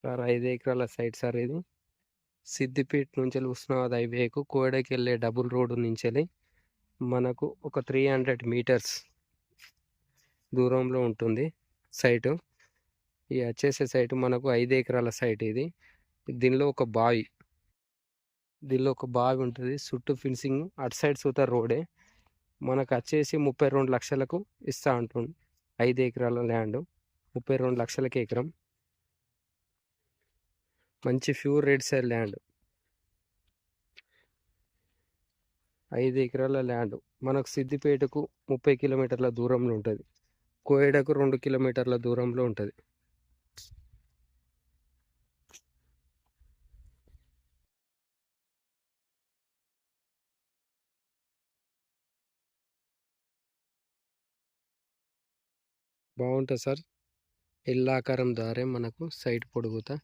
Sir 5 ఎకరాల site sir ఇది. సిద్దిపేట నుంచెల్లి హుస్నాబాద్ హైవేకు కోడెకెళ్ళే డబుల్ రోడ్డు నుంచెల్లి మనకు ఒక 300 మీటర్స్ దూరంలో ఉంటుంది సైటు. ఈ వచ్చేసే సైటు మనకు 5 ఎకరాల సైట్ ఇది. దీనిలో ఒక బావి ఉంటుంది. చుట్టూ ఫిన్సింగ్, అటు సైడ్ సుతా రోడే. మనకు వచ్చేసి 32 లక్షలకు ఇస్తా అంటుండు. 5 ఎకరాల ల్యాండ్ 32 లక్షలకి ఎకరం. మంచి ప్యూర్ రెడ్ సైడ్ ల్యాండ్. 5 ఎకరాల ల్యాండ్ మనకు సిద్దిపేటకు 30 కిలోమీటర్ల దూరంలో ఉంటుంది. కోయడకు 2 కిలోమీటర్ల దూరంలో ఉంటుంది. బాగుంటుంది సార్. ఇల్లాకారం దారే మనకు సైట్ పొడుగుతా